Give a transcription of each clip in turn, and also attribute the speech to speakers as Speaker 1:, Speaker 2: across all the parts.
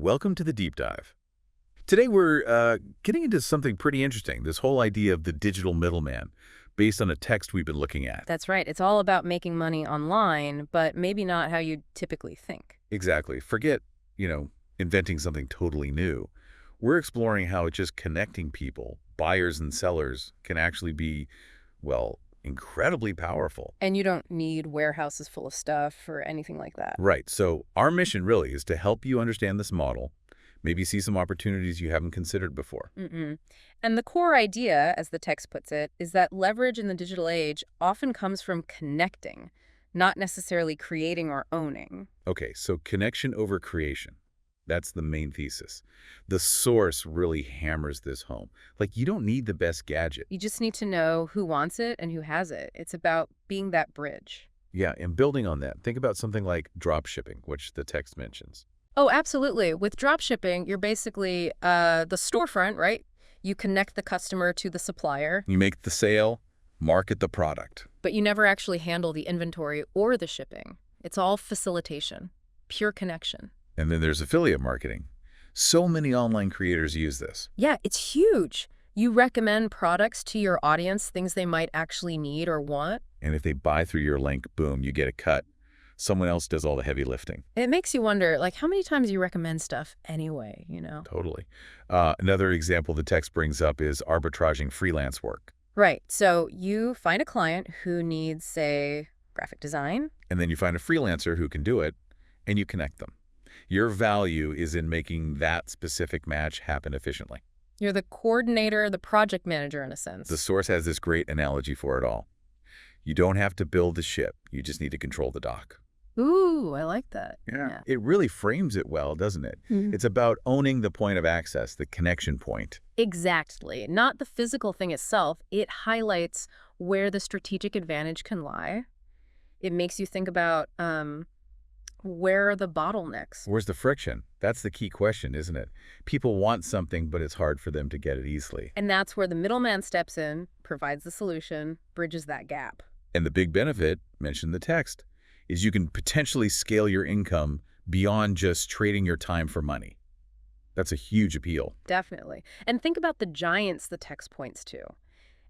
Speaker 1: welcome to the deep dive. Today we're getting into something pretty interesting, this whole idea of the digital middleman, based on a text we've been looking at.
Speaker 2: That's right. It's all about making money online, but maybe not how you typically think.
Speaker 1: Exactly. Forget, inventing something totally new. We're exploring how just connecting people, buyers and sellers, can actually be, well, incredibly powerful.
Speaker 2: And you don't need warehouses full of stuff or anything like that.
Speaker 1: Right. So our mission really is to help you understand this model, maybe see some opportunities you haven't considered before.
Speaker 2: And the core idea, as the text puts it, is that leverage in the digital age often comes from connecting, not necessarily creating or owning.
Speaker 1: Okay, so connection over creation. That's the main thesis. The source really hammers this home. Like, you don't need the best gadget.
Speaker 2: You just need to know who wants it and who has it. It's about being that bridge.
Speaker 1: Yeah, and building on that, think about something like drop shipping, which the text mentions.
Speaker 2: Oh, absolutely. With drop shipping, you're basically the storefront, right? You connect the customer to the supplier,
Speaker 1: You make the sale, market the product.
Speaker 2: but you never actually handle the inventory or the shipping. It's all facilitation, pure connection.
Speaker 1: And then there's affiliate marketing. So many online creators use this.
Speaker 2: Yeah, it's huge. You recommend products to your audience, things they might actually need or want.
Speaker 1: And if they buy through your link, boom, you get a cut. Someone else does all the heavy lifting.
Speaker 2: It makes you wonder, like, how many times you recommend stuff anyway,
Speaker 1: Totally. Another example the text brings up is arbitraging freelance work.
Speaker 2: Right. So you find a client who needs, say, graphic design.
Speaker 1: And then you find a freelancer who can do it, and you connect them. Your value is in making that specific match happen efficiently.
Speaker 2: You're the coordinator, the project manager in a sense.
Speaker 1: The source has this great analogy for it all. You don't have to build the ship. You just need to control the dock.
Speaker 2: Ooh, I like that.
Speaker 1: Yeah. It really frames it well, doesn't it? It's about owning the point of access, the connection point.
Speaker 2: Exactly. Not the physical thing itself. It highlights where the strategic advantage can lie. It makes you think about where are the bottlenecks.
Speaker 1: Where's the friction? That's the key question, isn't it? People want something, but it's hard for them to get it easily.
Speaker 2: And that's where the middleman steps in, provides the solution, bridges that gap.
Speaker 1: And the big benefit, mentioned in the text, is you can potentially scale your income beyond just trading your time for money. That's a huge appeal.
Speaker 2: Definitely. And think about the giants the text points to.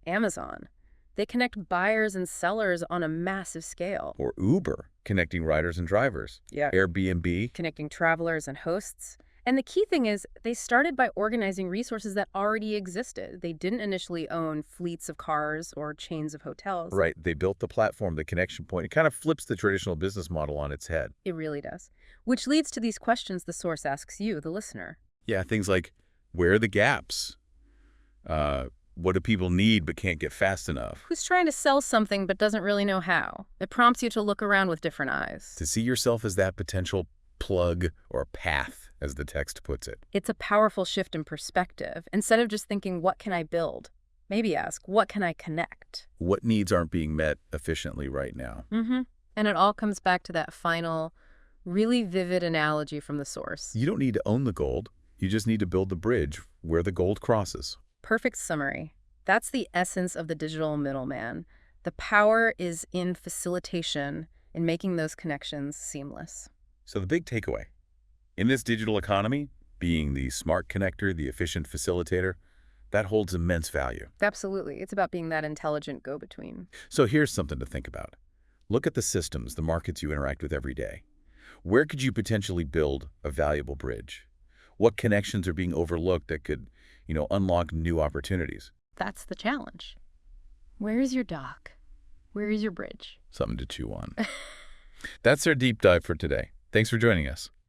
Speaker 2: Amazon. They connect buyers and sellers on a massive scale.
Speaker 1: Or Uber, connecting riders and drivers.
Speaker 2: Yeah.
Speaker 1: Airbnb.
Speaker 2: Connecting travelers and hosts. And the key thing is they started by organizing resources that already existed. They didn't initially own fleets of cars or chains of hotels.
Speaker 1: Right. They built the platform, the connection point. It kind of flips the traditional business model on its head.
Speaker 2: It really does. Which leads to these questions the source asks you, the listener.
Speaker 1: Yeah, things like, where are the gaps? What do people need but can't get fast enough?
Speaker 2: Who's trying to sell something but doesn't really know how? It prompts you to look around with different eyes.
Speaker 1: To see yourself as that potential plug or path, as the text puts it.
Speaker 2: It's a powerful shift in perspective. Instead of just thinking, what can I build? Maybe ask, what can I connect?
Speaker 1: What needs aren't being met efficiently right now?
Speaker 2: And it all comes back to that final, really vivid analogy from the source.
Speaker 1: You don't need to own the gold. You just need to build the bridge where the gold crosses.
Speaker 2: Perfect summary. That's the essence of the digital middleman. The power is in facilitation, in making those connections seamless.
Speaker 1: So the big takeaway, in this digital economy, being the smart connector, the efficient facilitator, that holds immense value.
Speaker 2: Absolutely. It's about being that intelligent go-between.
Speaker 1: So here's something to think about. Look at the systems, the markets you interact with every day. Where could you potentially build a valuable bridge? What connections are being overlooked that could, unlock new opportunities?
Speaker 2: That's the challenge. Where is your dock? Where is your bridge?
Speaker 1: Something to chew on. That's our deep dive for today. Thanks for joining us.